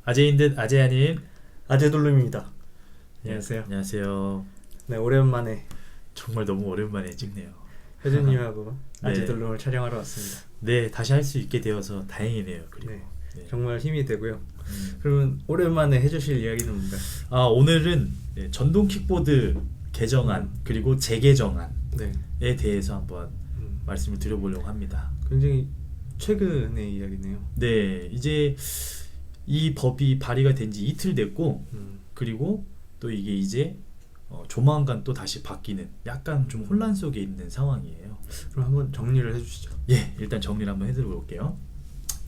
아재인 듯 아재아님. 아재돌림입니다. 네, 안녕하세요. 안녕하세요. 네, 오랜만에 정말 너무 오랜만에 찍네요. 혜준님하고 네. 아재돌림을 촬영하러 왔습니다. 네, 다시 할 수 있게 되어서 다행이네요. 그리고 네, 네. 정말 힘이 되고요. 음. 그러면 오랜만에 해주실 이야기는 뭔가요? 오늘은 전동 킥보드 개정안 그리고 재개정안에 네, 대해서 한번 말씀을 드려보려고 합니다. 굉장히 최근의 이야기네요. 네, 이제 이 법이 발의가 된 지 이틀 됐고, 음, 그리고 또 이게 이제 조만간 또 다시 바뀌는 약간 좀 혼란 속에 있는 상황이에요. 그럼 한번 정리를 해주시죠. 예, 일단 정리를 한번 해드려 볼게요.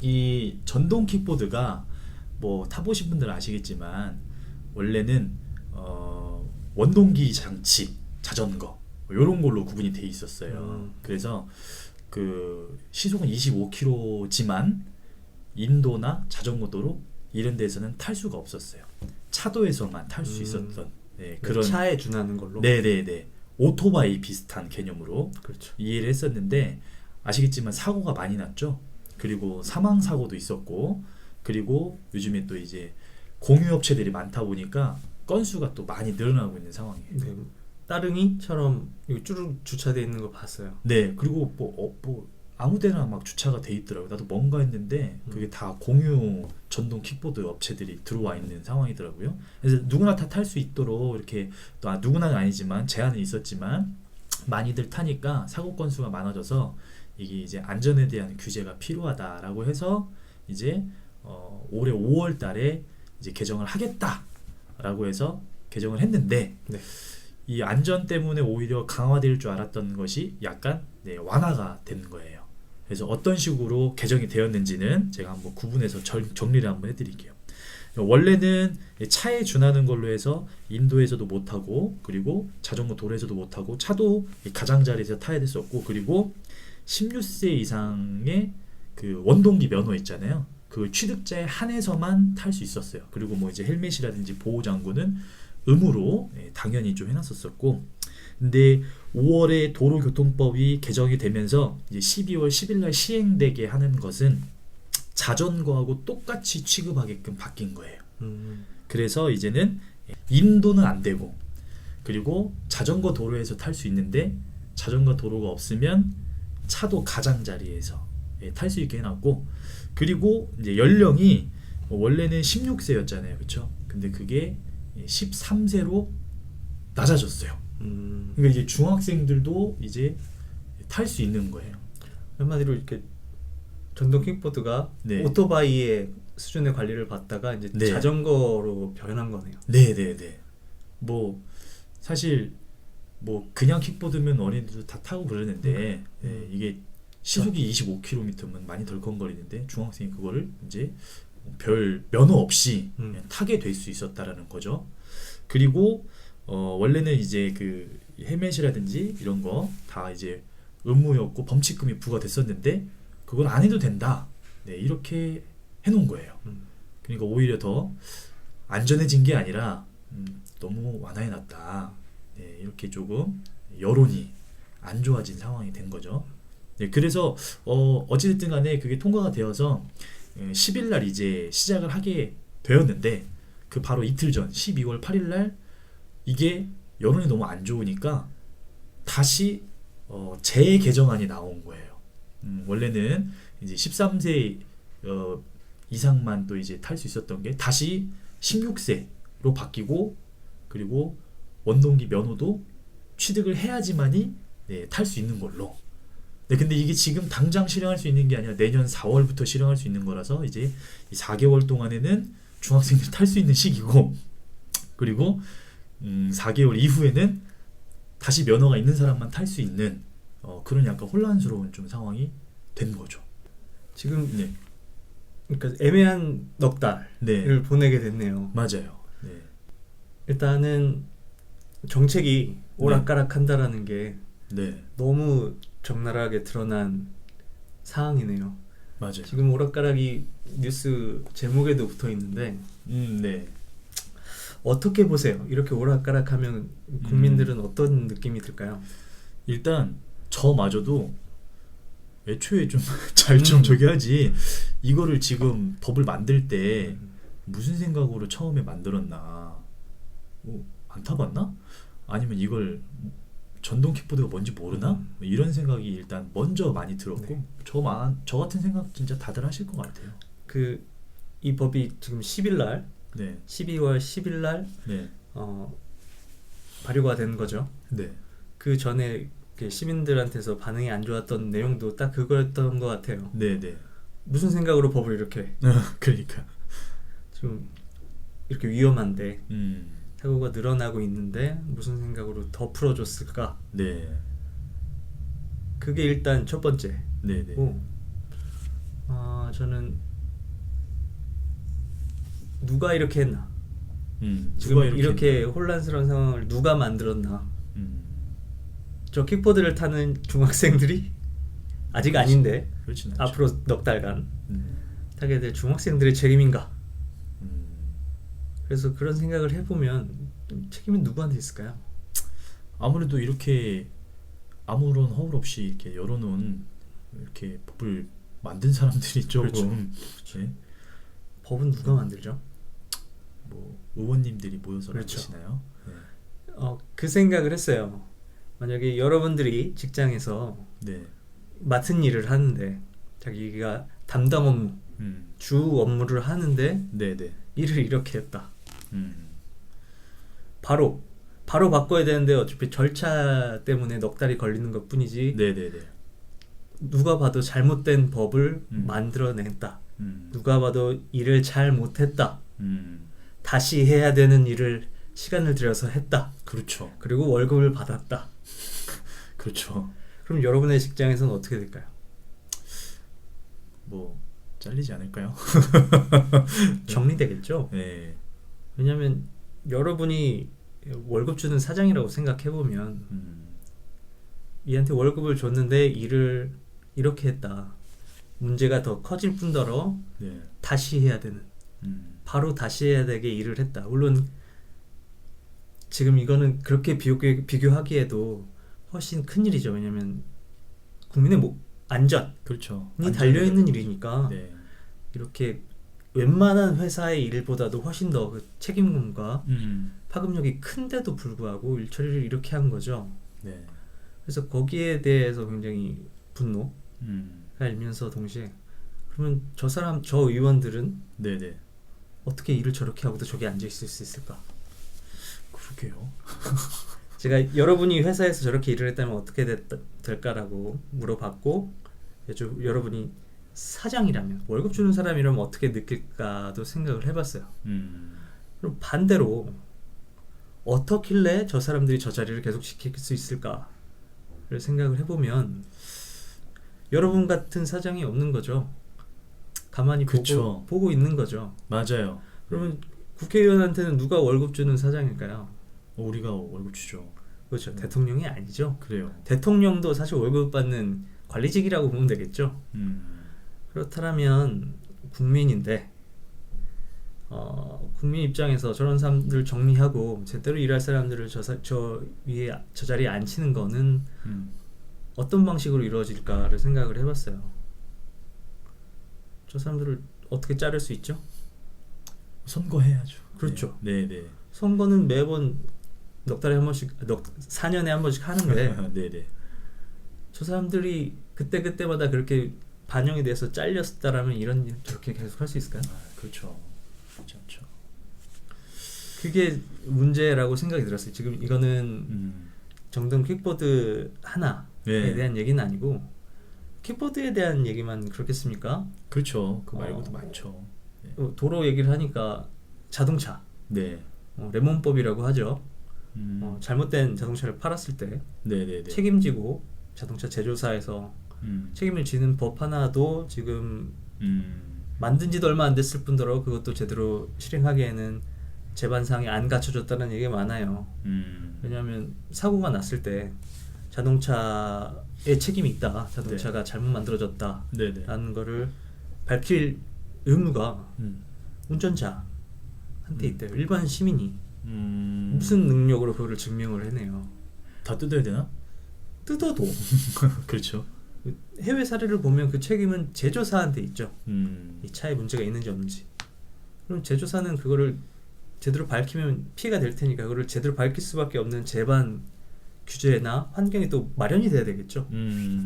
이 전동 킥보드가 뭐 타보신 분들은 아시겠지만 원래는 원동기 장치, 자전거 이런 걸로 구분이 돼 있었어요. 그래서 그 시속은 25km지만 인도나 자전거 도로 이런 데서는 탈 수가 없었어요. 차도에서만 탈 수 있었던 그런 차에 준하는 걸로. 네네네 오토바이 비슷한 개념으로 그렇죠. 이해를 했었는데 아시겠지만 사고가 많이 났죠. 그리고 사망 사고도 있었고, 그리고 요즘에 또 이제 공유업체들이 많다 보니까 건수가 또 많이 늘어나고 있는 상황이에요. 네, 따릉이처럼 이거 쭈룩 주차되어 있는 거 봤어요. 네, 그리고 뭐 아무데나 막 주차가 돼 있더라고요. 나도 뭔가 했는데 그게 다 공유 전동 킥보드 업체들이 들어와 있는 상황이더라고요. 그래서 누구나 다 탈 수 있도록 이렇게 또 누구나는 아니지만 제한은 있었지만 많이들 타니까 사고 건수가 많아져서 이게 이제 안전에 대한 규제가 필요하다라고 해서 이제 올해 5월 달에 이제 개정을 하겠다라고 해서 개정을 했는데 네. 이 안전 때문에 오히려 강화될 줄 알았던 것이 약간 완화가 된 거예요. 그래서 어떤 식으로 개정이 되었는지는 제가 한번 구분해서 정리를 한번 해드릴게요. 원래는 차에 준하는 걸로 해서 인도에서도 못하고, 그리고 자전거 도로에서도 못하고, 차도 가장자리에서 타야 됐었고, 그리고 16세 이상의 그 원동기 면허 있잖아요. 그 취득자에 한해서만 탈 수 있었어요. 그리고 뭐 이제 헬멧이라든지 보호장구는 의무로 당연히 좀 해놨었었고, 근데 5월에 도로교통법이 개정이 되면서 이제 12월 10일 날 시행되게 하는 것은 자전거하고 똑같이 취급하게끔 바뀐 거예요. 그래서 이제는 인도는 안 되고, 그리고 자전거 도로에서 탈 수 있는데 자전거 도로가 없으면 차도 가장자리에서 탈 수 있게 해놨고, 그리고 이제 연령이 원래는 16세였잖아요, 그렇죠? 근데 그게 13세로 낮아졌어요. 그러니까 이제 중학생들도 이제 탈 수 있는 거예요. 한마디로 이렇게 전동 킥보드가 네. 오토바이의 수준의 관리를 받다가 이제 네. 자전거로 변한 거네요. 네네네. 뭐 사실 뭐 그냥 킥보드면 어린이들도 다 타고 그러는데 이게 시속이 25km면 많이 덜컹거리는데 중학생이 그거를 이제 별 면허 없이 그냥 타게 될 수 있었다라는 거죠. 그리고 원래는 이제 그 헬멧이라든지 이런 거 다 이제 의무였고 범칙금이 부과됐었는데 그걸 안 해도 된다. 이렇게 해놓은 거예요. 그러니까 오히려 더 안전해진 게 아니라 너무 완화해놨다. 이렇게 조금 여론이 안 좋아진 상황이 된 거죠. 그래서 어찌됐든 간에 그게 통과가 되어서 10일 날 이제 시작을 하게 되었는데 그 바로 이틀 전 12월 8일 날 이게 여론이 너무 안 좋으니까 다시 재개정안이 나온 거예요. 원래는 이제 13세 이상만 또 이제 탈 수 있었던 게 다시 16세로 바뀌고, 그리고 원동기 면허도 취득을 해야지만이 탈 수 있는 걸로. 근데 이게 지금 당장 실행할 수 있는 게 아니라 내년 4월부터 실행할 수 있는 거라서 이제 이 4개월 동안에는 중학생들이 탈 수 있는 시기고, 그리고 4개월 이후에는 다시 면허가 있는 사람만 탈 수 있는 그런 약간 혼란스러운 좀 상황이 된 거죠. 지금 그러니까 애매한 넉 달을 보내게 됐네요. 맞아요. 일단은 정책이 오락가락한다라는 게 너무 적나라하게 드러난 상황이네요. 맞아요. 지금 오락가락이 뉴스 제목에도 붙어 있는데 어떻게 보세요? 이렇게 오락가락하면 국민들은 어떤 느낌이 들까요? 일단 저마저도 애초에 좀 잘 좀 저기 하지, 이거를 지금 법을 만들 때 무슨 생각으로 처음에 만들었나? 안 타봤나? 아니면 이걸 전동 킥보드가 뭔지 모르나? 뭐 이런 생각이 일단 먼저 많이 들었고 네. 저 같은 생각 진짜 다들 하실 것 같아요. 그 이 법이 지금 10일 날 네, 12월 10일 날 네, 발효가 된 거죠. 네, 그 전에 그 시민들한테서 반응이 안 좋았던 내용도 딱 그거였던 것 같아요. 네, 네. 무슨 생각으로 법을 이렇게 그러니까, 좀 이렇게 위험한데 음, 사고가 늘어나고 있는데 무슨 생각으로 더 풀어줬을까? 네, 그게 일단 첫 번째고, 네, 네, 저는 누가 이렇게 했나? 지금 누가 이렇게 했나? 혼란스러운 상황을 누가 만들었나? 음, 저 킥보드를 타는 중학생들이 아직 아닌데 그렇진 않죠. 앞으로 넉 달간 음, 타게 될 중학생들의 책임인가? 음, 그래서 그런 생각을 해보면 책임은 누구한테 있을까요? 아무래도 이렇게 아무런 허울 없이 이렇게 열어놓은 이렇게 법을 만든 사람들이 조금 그렇죠. 예? 법은 누가 만들죠? 뭐 의원님들이 모여서 그렇죠. 만드시나요? 그 생각을 했어요. 만약에 여러분들이 직장에서 네, 맡은 일을 하는데 자기가 담당 업무, 주 업무를 하는데 네, 네, 일을 이렇게 했다. 음, 바로 바꿔야 되는데 어차피 절차 때문에 넉 달이 걸리는 것 뿐이지 네, 네, 네, 누가 봐도 잘못된 법을 음. 만들어냈다. 누가 봐도 일을 잘 못했다. 음, 다시 해야 되는 일을 시간을 들여서 했다. 그렇죠, 그리고 월급을 받았다. 그렇죠. 그럼 여러분의 직장에서는 어떻게 될까요? 뭐 잘리지 않을까요? 정리되겠죠? 네, 왜냐하면 여러분이 월급 주는 사장이라고 생각해보면 얘한테 월급을 줬는데 일을 이렇게 했다. 문제가 더 커질 뿐더러 네, 다시 해야 되는, 바로 다시 해야 되게 일을 했다. 물론 지금 이거는 그렇게 비교하기에도 훨씬 큰 일이죠. 왜냐하면 국민의 안전이 그렇죠. 달려있는 일이니까 네, 이렇게 웬만한 회사의 일보다도 훨씬 더 그 책임감과 파급력이 큰데도 불구하고 일 처리를 이렇게 한 거죠. 네, 그래서 거기에 대해서 굉장히 분노가 음, 일면서 동시에 그러면 저 의원들은 네, 네, 어떻게 일을 저렇게 하고도 저기 앉아 있을 수 있을까? 그러게요. 제가 여러분이 회사에서 저렇게 일을 했다면 어떻게 될까라고 물어봤고, 여러분이 사장이라면, 월급 주는 사람이라면 어떻게 느낄까도 생각을 해봤어요. 그럼 반대로 어떻길래 저 사람들이 저 자리를 계속 지킬 수 있을까를 생각을 해보면 여러분 같은 사장이 없는 거죠. 가만히 그쵸. 보고 있는 거죠. 맞아요. 그러면 국회의원한테는 누가 월급 주는 사장일까요? 우리가 월급 주죠. 그렇죠. 대통령이 아니죠. 그래요. 대통령도 사실 월급 받는 관리직이라고 보면 되겠죠. 그렇다면 국민인데 국민 입장에서 저런 사람들 정리하고 제대로 일할 사람들을 저 자리에 앉히는 거는 어떤 방식으로 이루어질까를 생각을 해봤어요. 저 사람들을 어떻게 자를 수 있죠? 선거해야죠. 그렇죠. 네, 네. 선거는 매번 넉 달에 한 번씩, 4년에 한 번씩 하는데 네, 네. 저 사람들이 그때마다 그렇게 반영이 돼서 잘렸다라면 이런 일 저렇게 계속 할 수 있을까요? 그렇죠. 그렇지 않죠. 그게 문제라고 생각이 들었어요. 지금 이거는 정동 킥보드 하나에 네. 대한 얘기는 아니고 킥보드에 대한 얘기만 그렇겠습니까? 그렇죠. 그 말고도 많죠. 네. 도로 얘기를 하니까 자동차, 네. 레몬법이라고 하죠. 잘못된 자동차를 팔았을 때 네, 네, 네. 책임지고 자동차 제조사에서 책임을 지는 법 하나도 지금 만든 지도 얼마 안 됐을 뿐더러 그것도 제대로 실행하기에는 제반상이 안 갖춰졌다는 얘기가 많아요. 왜냐하면 사고가 났을 때 자동차에 책임이 있다, 자동차가 잘못 만들어졌다 네, 네. 라는 거를 밝힐 의무가 운전자한테 있대요. 일반 시민이 무슨 능력으로 그거를 증명을 해내요. 다 뜯어야 되나? 뜯어도 그렇죠. 해외 사례를 보면 그 책임은 제조사한테 있죠. 음. 이 차에 문제가 있는지 없는지. 그럼 제조사는 그거를 제대로 밝히면 피해가 될 테니까 그거를 제대로 밝힐 수밖에 없는 제반 규제나 환경이 또 마련이 돼야 되겠죠.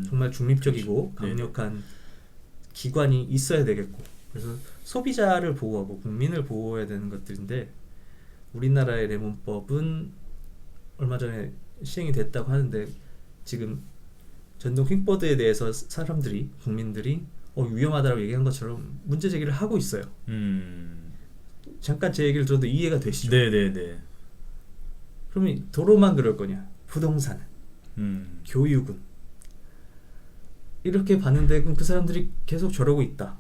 정말 중립적이고 그렇죠. 강력한 기관이 있어야 되겠고, 그래서 소비자를 보호하고 국민을 보호해야 되는 것들인데, 우리나라의 레몬법은 얼마 전에 시행이 됐다고 하는데 지금 전동 킥보드에 대해서 사람들이, 국민들이 위험하다고 얘기한 것처럼 문제 제기를 하고 있어요. 잠깐 제 얘기를 들어도 이해가 되시죠? 네네네. 그러면 도로만 그럴 거냐? 부동산, 교육은 이렇게 봤는데 그럼 그 사람들이 계속 저러고 있다.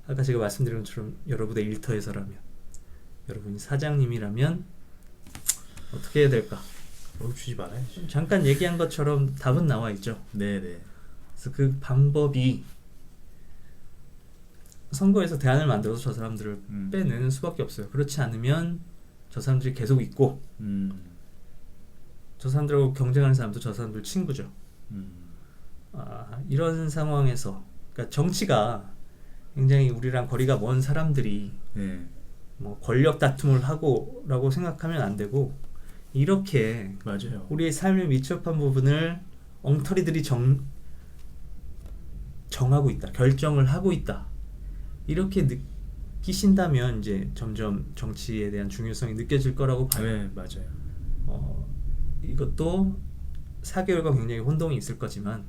아까 제가 말씀드린 것처럼 여러분의 일터에서라면, 여러분이 사장님이라면 어떻게 해야 될까? 월급 주지 말아야지. 잠깐 얘기한 것처럼 답은 나와 있죠. 네네. 그래서 그 방법이 선거에서 대안을 만들어서 저 사람들을 빼내는 수밖에 없어요. 그렇지 않으면 저 사람들이 계속 있고, 저 사람들하고 경쟁하는 사람도 저 사람들 친구죠. 이런 상황에서, 그러니까 정치가 굉장히 우리랑 거리가 먼 사람들이 네. 뭐 권력 다툼을 하고라고 생각하면 안 되고, 이렇게 맞아요. 우리의 삶에 밀접한 부분을 엉터리들이 정하고 있다, 결정을 하고 있다, 이렇게 느끼신다면 이제 점점 정치에 대한 중요성이 느껴질 거라고 봐요. 네, 맞아요. 이것도 4개월간 굉장히 혼동이 있을 거지만,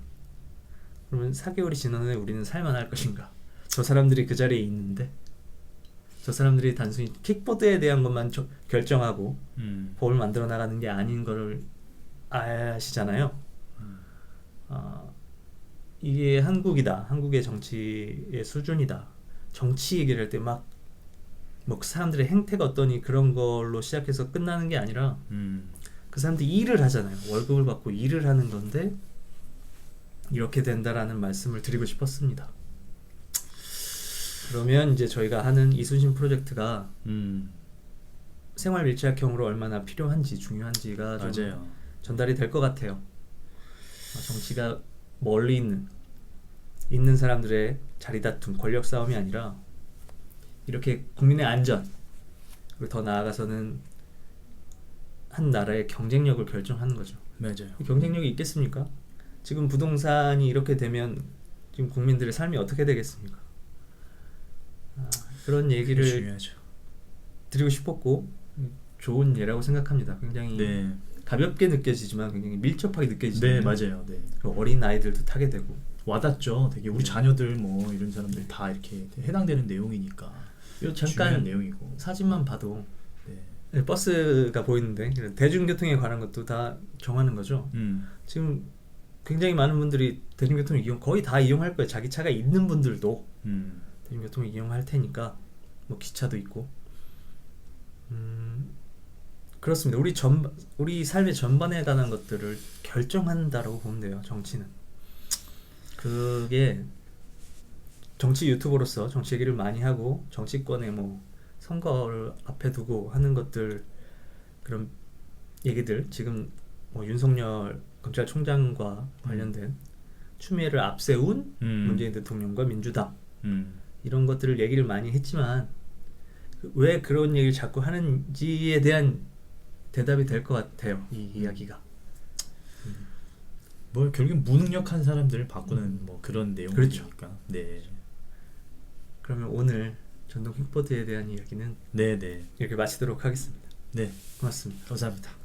그러면 4개월이 지난 후에 우리는 살만할 것인가? 저 사람들이 그 자리에 있는데, 저 사람들이 단순히 킥보드에 대한 것만 결정하고 법을 만들어 나가는 게 아닌 거를 아시잖아요. 이게 한국이다, 한국의 정치의 수준이다. 정치 얘기를 할 때 막 뭐 사람들의 행태가 어떠니 그런 걸로 시작해서 끝나는 게 아니라, 그 사람들이 일을 하잖아요. 월급을 받고 일을 하는 건데 이렇게 된다라는 말씀을 드리고 싶었습니다. 그러면 이제 저희가 하는 이순신 프로젝트가 생활 밀착형으로 얼마나 필요한지, 중요한지가 좀 맞아요. 전달이 될 것 같아요. 정치가 멀리 있는 사람들의 자리다툼, 권력 싸움이 아니라 이렇게 국민의 안전, 그리고 더 나아가서는 한 나라의 경쟁력을 결정하는 거죠. 맞아요. 경쟁력이 있겠습니까? 지금 부동산이 이렇게 되면 지금 국민들의 삶이 어떻게 되겠습니까? 그런 얘기를 중요하죠. 드리고 싶었고, 좋은 예라고 생각합니다. 굉장히 네. 가볍게 느껴지지만 굉장히 밀접하게 느껴지는. 네, 맞아요. 네. 어린 아이들도 타게 되고. 와닿죠. 되게 우리 자녀들 뭐 이런 사람들 다 이렇게 해당되는 내용이니까. 요 중요한 잠깐 내용이고. 사진만 봐도 네. 버스가 보이는데, 대중교통에 관한 것도 다 정하는 거죠. 지금 굉장히 많은 분들이 대중교통을 거의 다 이용할 거예요. 자기 차가 있는 분들도 대중교통을 이용할 테니까, 뭐 기차도 있고. 그렇습니다. 우리 삶의 전반에 관한 것들을 결정한다라고 보면 돼요. 정치는. 그게 정치 유튜버로서 정치 얘기를 많이 하고, 정치권의 뭐 선거를 앞에 두고 하는 것들, 그런 얘기들, 지금 뭐 윤석열 검찰총장과 관련된 추미애를 앞세운 문재인 대통령과 민주당, 이런 것들을 얘기를 많이 했지만, 왜 그런 얘기를 자꾸 하는지에 대한 대답이 될 것 같아요, 이 이야기가. 뭐 결국 무능력한 사람들을 바꾸는 뭐 그런 내용이니까. 그렇죠. 네. 그러면 오늘 전동 킥보드에 대한 이야기는 네, 네. 이렇게 마치도록 하겠습니다. 네. 고맙습니다. 감사합니다.